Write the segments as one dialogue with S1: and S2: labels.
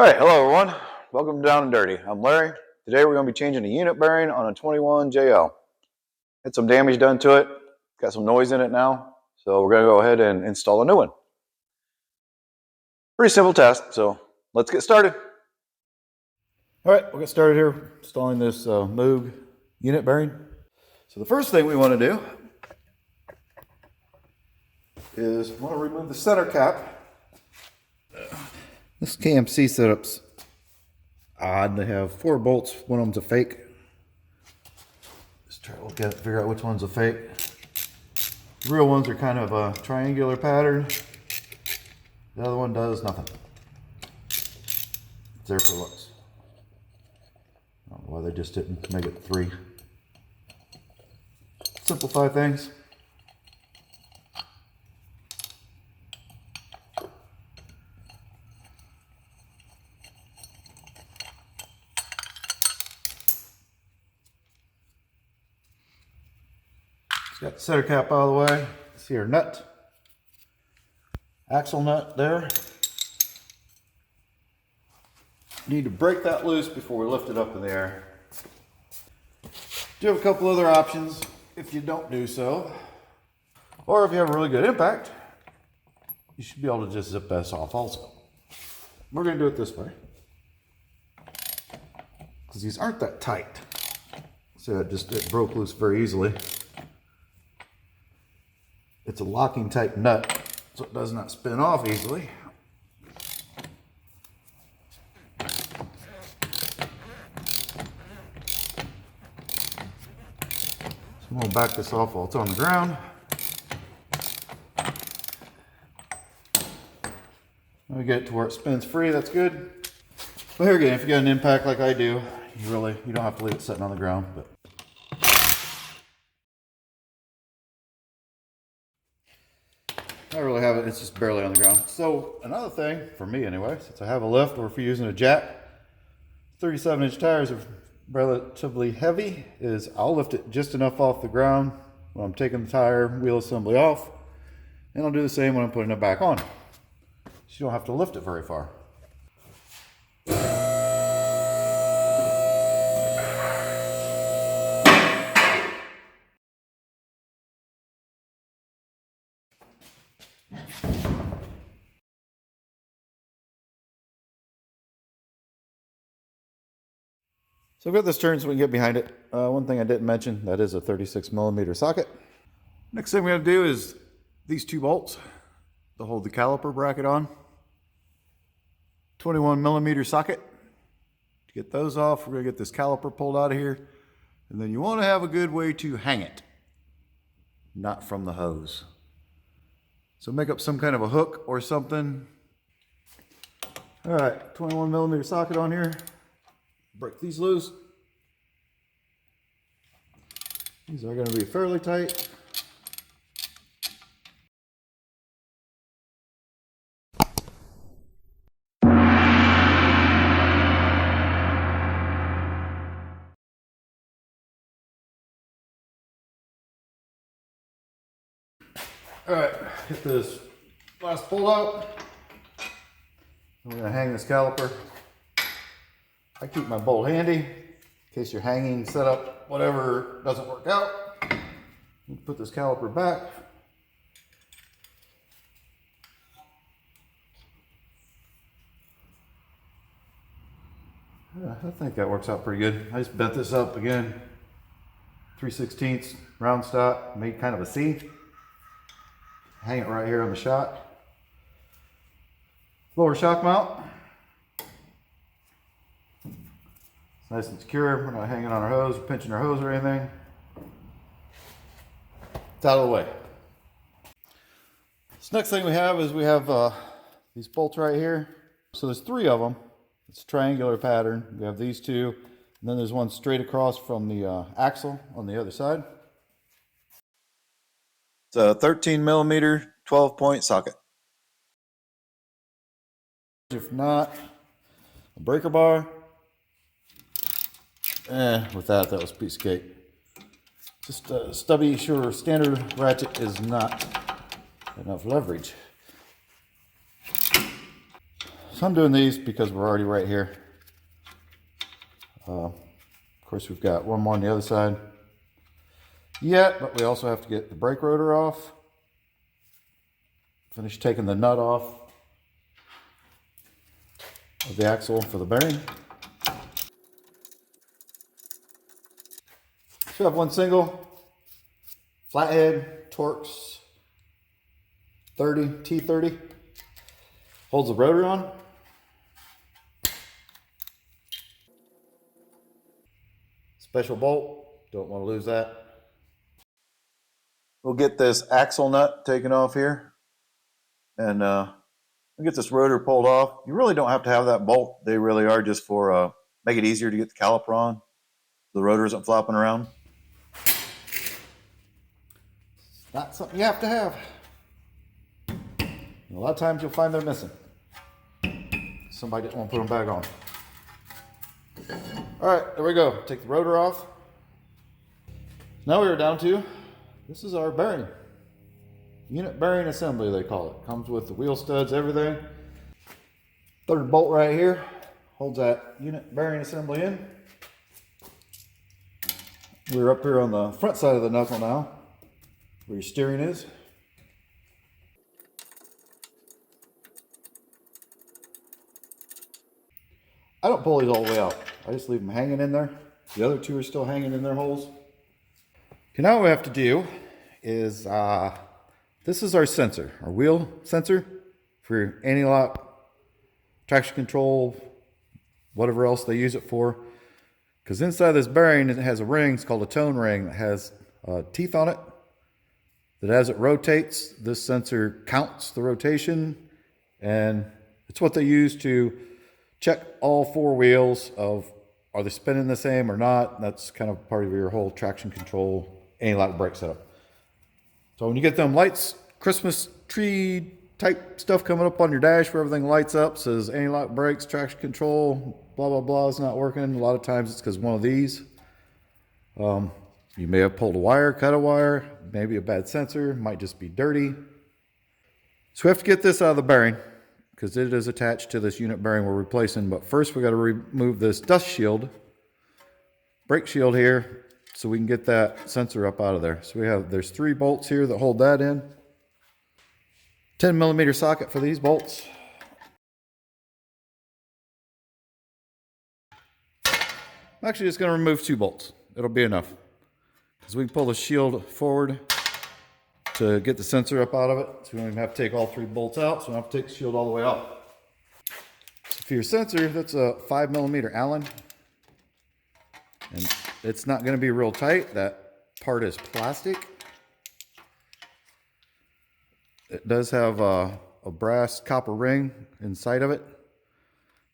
S1: All right, hello everyone. Welcome to Down and Dirty. I'm Larry. Today we're going to be changing a unit bearing on a 21 JL. Had some damage done to it. Got some noise in it now. So we're going to go ahead and install a new one. Pretty simple test, so let's get started. All right, we'll get started here installing this Moog unit bearing. So the first thing we want to do is we want to remove the center cap. This KMC setup's odd. They have 4 bolts. One of them's a fake. Just try to look at it, figure out which one's a fake. The real ones are kind of a triangular pattern. The other one does nothing. It's there for looks. I don't know why they just didn't make it 3. Simplify things. Got the center cap out of the way. See our nut, axle nut there. Need to break that loose before we lift it up in the air. Do have a couple other options if you don't do so, or if you have a really good impact, you should be able to just zip this off also. We're going to do it this way because these aren't that tight, so it broke loose very easily. It's a locking type nut, so it does not spin off easily. So I'm going to back this off while it's on the ground. When we get it to where it spins free, that's good. But here again, if you got an impact like I do, you don't have to leave it sitting on the ground. But I really have it, it's just barely on the ground. So another thing, for me anyway, since I have a lift, or if you're using a jack, 37-inch tires are relatively heavy, is I'll lift it just enough off the ground when I'm taking the tire wheel assembly off, and I'll do the same when I'm putting it back on. So you don't have to lift it very far. So I've got this turned so we can get behind it. One thing I didn't mention, that is a 36mm socket. Next thing we're going to do is these 2 bolts to hold the caliper bracket on. 21mm socket. To get those off, we're going to get this caliper pulled out of here. And then you want to have a good way to hang it, not from the hose. So make up some kind of a hook or something. All right, 21mm socket on here. Break these loose. These are going to be fairly tight. All right, get this last bolt out. We're going to hang this caliper. I keep my bolt handy in case your hanging setup, whatever, doesn't work out. Put this caliper back. Yeah, I think that works out pretty good. I just bent this up again, 3/16 round stop, made kind of a C. Hang it right here on the shock. Lower shock mount. Nice and secure. We're not hanging on our hose or pinching our hose or anything. It's out of the way. This next thing we have is we have these bolts right here. So there's 3 of them. It's a triangular pattern. We have these 2, and then there's one straight across from the axle on the other side. It's a 13mm 12-point socket. If not, a breaker bar. With that was a piece of cake. Just a stubby, sure, standard ratchet is not enough leverage. So I'm doing these because we're already right here. Of course, we've got one more on the other side. But we also have to get the brake rotor off. Finish taking the nut off of the axle for the bearing. Should have one single flathead Torx 30 T30. Holds the rotor on. Special bolt, don't want to lose that. We'll get this axle nut taken off here, and we'll get this rotor pulled off. You really don't have to have that bolt. They really are just for make it easier to get the caliper on. The rotor isn't flopping around. It's not something you have to have. A lot of times you'll find they're missing. Somebody didn't want to put them back on. All right, there we go. Take the rotor off. Now we are down to, this is our bearing. Unit bearing assembly, they call it. Comes with the wheel studs, everything. Third bolt right here holds that unit bearing assembly in. We're up here on the front side of the knuckle now, where your steering is. I don't pull these all the way out. I just leave them hanging in there. The other two are still hanging in their holes. Okay, now what we have to do is, this is our sensor, our wheel sensor for anti-lock, traction control, whatever else they use it for. Because inside this bearing, it has a ring, it's called a tone ring, that has teeth on it. That as it rotates, this sensor counts the rotation, and it's what they use to check all four wheels of, are they spinning the same or not? That's kind of part of your whole traction control, anti-lock brake setup. So when you get them lights, Christmas tree type stuff coming up on your dash where everything lights up, says anti-lock brakes, traction control, blah, blah, blah, is not working. A lot of times it's because one of these. You may have pulled a wire, cut a wire, maybe a bad sensor, might just be dirty. So we have to get this out of the bearing because it is attached to this unit bearing we're replacing. But first we got to remove this dust shield, brake shield here, so we can get that sensor up out of there. So there's 3 bolts here that hold that in. 10mm socket for these bolts. I'm actually just going to remove 2 bolts. It'll be enough. Because we can pull the shield forward to get the sensor up out of it. So we don't even have to take all 3 bolts out. So we don't have to take the shield all the way out. So for your sensor, that's a 5mm Allen. And it's not going to be real tight. That part is plastic. It does have a brass copper ring inside of it.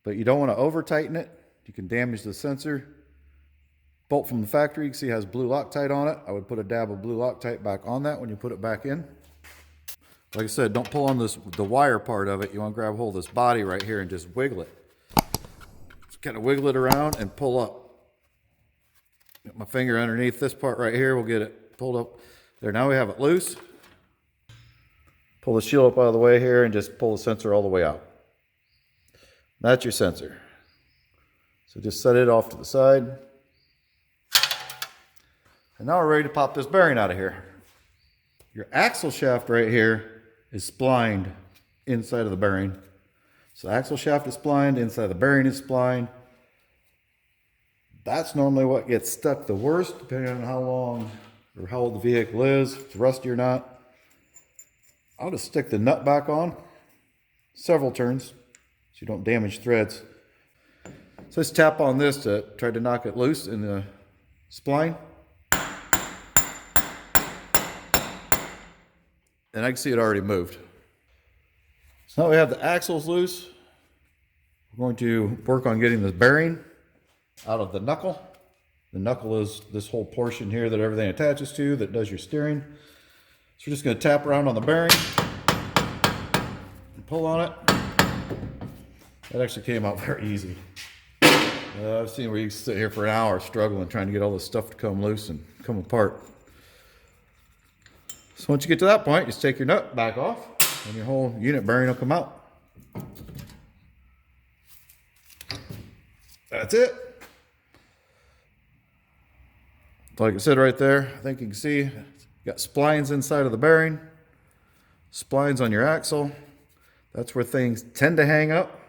S1: But you don't want to over tighten it. You can damage the sensor. Bolt from the factory, you can see it has blue Loctite on it. I would put a dab of blue Loctite back on that when you put it back in. Like I said, don't pull on the wire part of it. You want to grab hold of this body right here and just wiggle it. Just kind of wiggle it around and pull up. Get my finger underneath this part right here. We'll get it pulled up. There, now we have it loose. Pull the shield up out of the way here and just pull the sensor all the way out. That's your sensor. So just set it off to the side. And now we're ready to pop this bearing out of here. Your axle shaft right here is splined inside of the bearing. So the axle shaft is splined, inside the bearing is splined. That's normally what gets stuck the worst, depending on how long or how old the vehicle is, if it's rusty or not. I'll just stick the nut back on several turns so you don't damage threads. So let's tap on this to try to knock it loose in the spline. And I can see it already moved. So now we have the axles loose. We're going to work on getting the bearing out of the knuckle. The knuckle is this whole portion here that everything attaches to that does your steering. So we're just going to tap around on the bearing and pull on it. That actually came out very easy. I've seen where you sit here for an hour struggling trying to get all this stuff to come loose and come apart. So once you get to that point, just take your nut back off and your whole unit bearing will come out. That's it. Like I said right there, I think you can see you got splines inside of the bearing, splines on your axle. That's where things tend to hang up.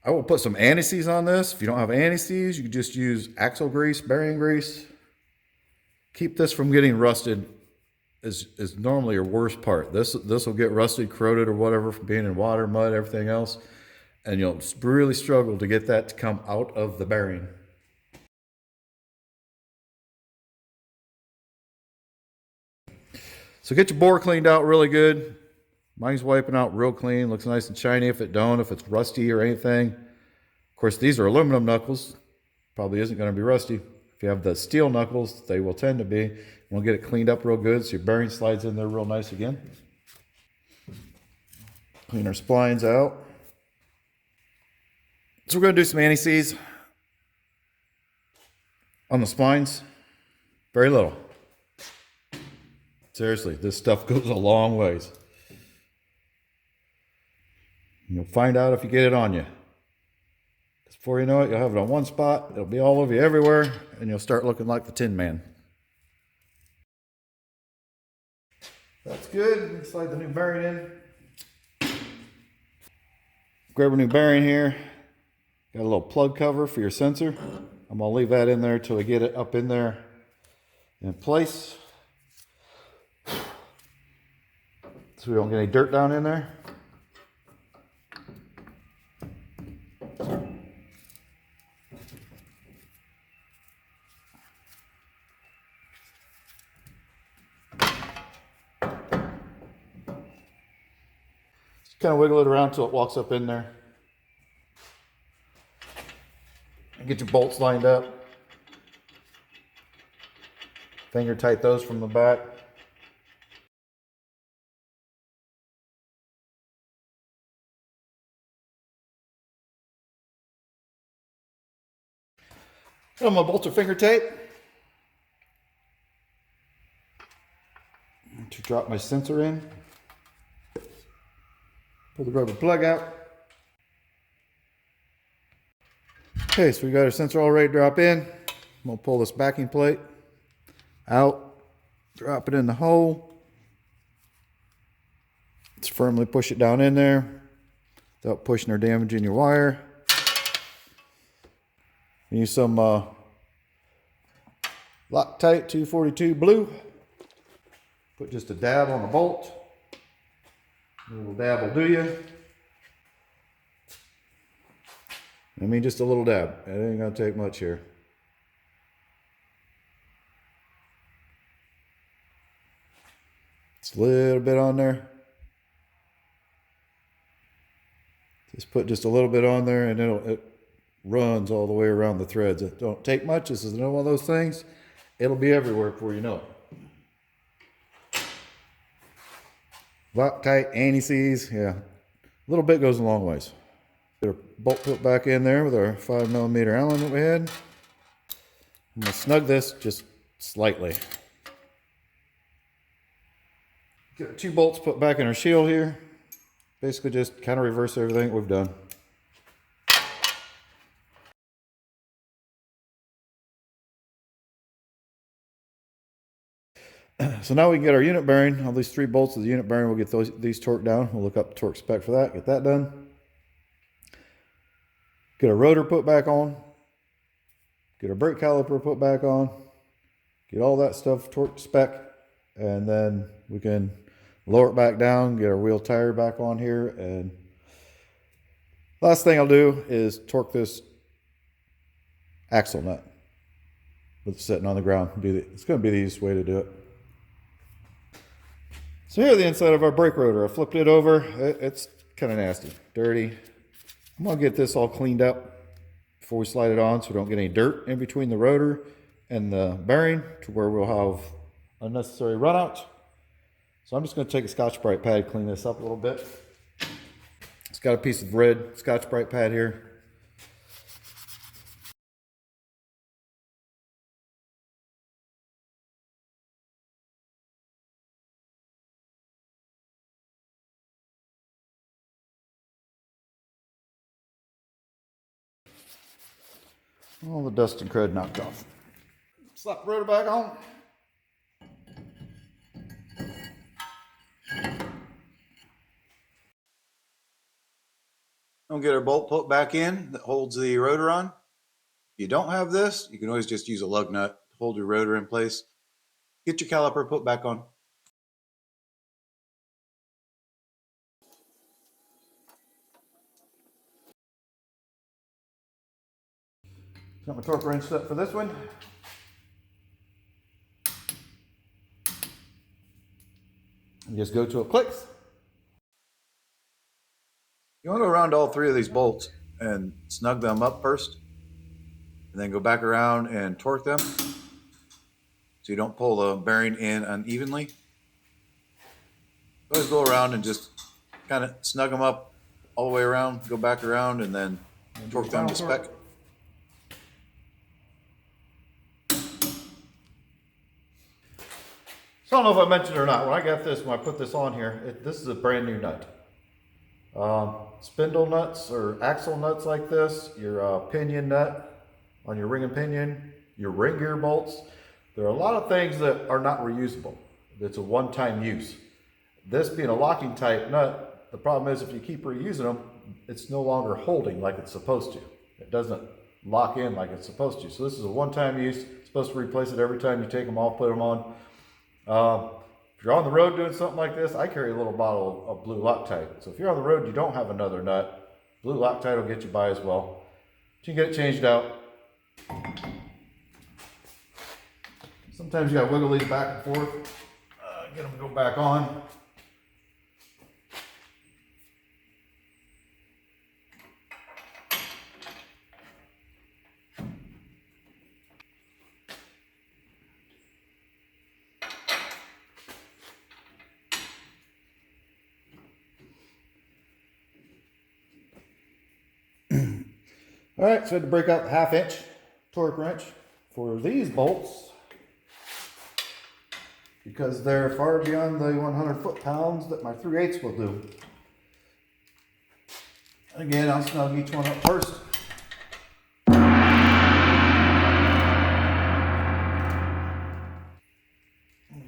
S1: I will put some anti-seize on this. If you don't have anti-seize, you can just use axle grease, bearing grease. Keep this from getting rusted is normally your worst part. This will get rusted, corroded, or whatever from being in water, mud, everything else. And you'll really struggle to get that to come out of the bearing. So get your bore cleaned out really good. Mine's wiping out real clean. Looks nice and shiny. If it don't, if it's rusty or anything. Of course, these are aluminum knuckles. Probably isn't going to be rusty. If you have the steel knuckles, they will tend to be. We'll get it cleaned up real good so your bearing slides in there real nice again. Clean our splines out. So we're going to do some anti-seize on the splines. Very little. Seriously, this stuff goes a long ways. You'll find out if you get it on you. Before you know it, you'll have it on one spot, it'll be all over you everywhere, and you'll start looking like the Tin Man. That's good. Slide the new bearing in. Grab a new bearing here. Got a little plug cover for your sensor. I'm going to leave that in there till we get it up in there in place, so we don't get any dirt down in there. Just kind of wiggle it around till it walks up in there. And get your bolts lined up. Finger tight those from the back. Got my bolts are finger tight. To drop my sensor in. Pull the rubber plug out. Okay, so we got our sensor all ready to drop in. I'm going to pull this backing plate out, drop it in the hole. Let's firmly push it down in there without pushing or damaging your wire. Use some Loctite 242 blue. Put just a dab on the bolt. A little dab will do you. I mean, just a little dab. It ain't gonna take much here. Just a little bit on there. Just put just a little bit on there, and it runs all the way around the threads. It don't take much. This is another one of those things. It'll be everywhere before you know it. Loctite, anti-seize, yeah. A little bit goes a long ways. Get our bolt put back in there with our 5mm Allen that we had. I'm going to snug this just slightly. Get our 2 bolts put back in our shield here. Basically just kind of reverse everything we've done. So now we can get our unit bearing. All these 3 bolts of the unit bearing, we'll get these torqued down. We'll look up the torque spec for that, get that done. Get a rotor put back on. Get our brake caliper put back on. Get all that stuff torque spec. And then we can lower it back down, get our wheel tire back on here. And last thing I'll do is torque this axle nut with it sitting on the ground. It's going to be the easiest way to do it. So here's the inside of our brake rotor. I flipped it over. It's kind of nasty, dirty. I'm going to get this all cleaned up before we slide it on so we don't get any dirt in between the rotor and the bearing to where we'll have unnecessary runouts. So I'm just going to take a Scotch-Brite pad, clean this up a little bit. It's got a piece of red Scotch-Brite pad here. All the dust and crud knocked off. Slap the rotor back on. Don't get our bolt put back in that holds the rotor on. If you don't have this, you can always just use a lug nut to hold your rotor in place. Get your caliper put back on. Got my torque wrench set for this one. And just go till it clicks. You want to go around all three of these bolts and snug them up first, and then go back around and torque them so you don't pull the bearing in unevenly. Always go around and just kind of snug them up all the way around, go back around, and then torque them to spec. So I don't know if I mentioned it or not. When I got this, when I put this on here, this is a brand new nut. Spindle nuts or axle nuts like this, your pinion nut on your ring and pinion, your ring gear bolts. There are a lot of things that are not reusable. It's a one-time use. This being a locking type nut, the problem is if you keep reusing them, it's no longer holding like it's supposed to. It doesn't lock in like it's supposed to. So this is a one-time use. It's supposed to replace it every time you take them off, put them on. If you're on the road doing something like this, I carry a little bottle of blue Loctite. So if you're on the road, you don't have another nut, blue Loctite will get you by as well. You can get it changed out. Sometimes you gotta wiggle these back and forth, get them to go back on. All right, so I had to break out the 1/2 inch torque wrench for these bolts because they're far beyond the 100 foot-pounds that my 3/8 will do. Again, I'll snug each one up first.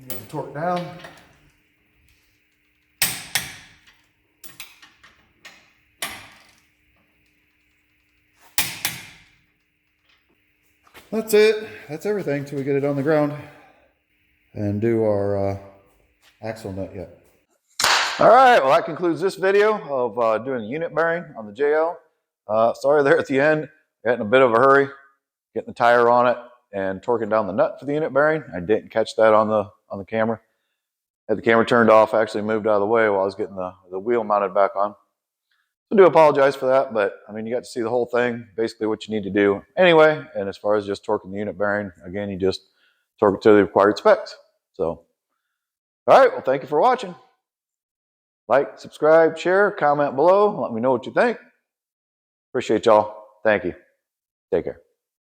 S1: Get the torque down. That's it. That's everything till we get it on the ground and do our axle nut yet. All right, well that concludes this video of doing the unit bearing on the JL. Sorry there at the end, got in a bit of a hurry, getting the tire on it and torquing down the nut for the unit bearing. I didn't catch that on the camera. Had the camera turned off, actually moved out of the way while I was getting the wheel mounted back on. So I do apologize for that, but I mean, you got to see the whole thing, basically what you need to do anyway. And as far as just torquing the unit bearing, again, you just torque it to the required specs. So, all right, well, thank you for watching. Like, subscribe, share, comment below. Let me know what you think. Appreciate y'all. Thank you. Take care.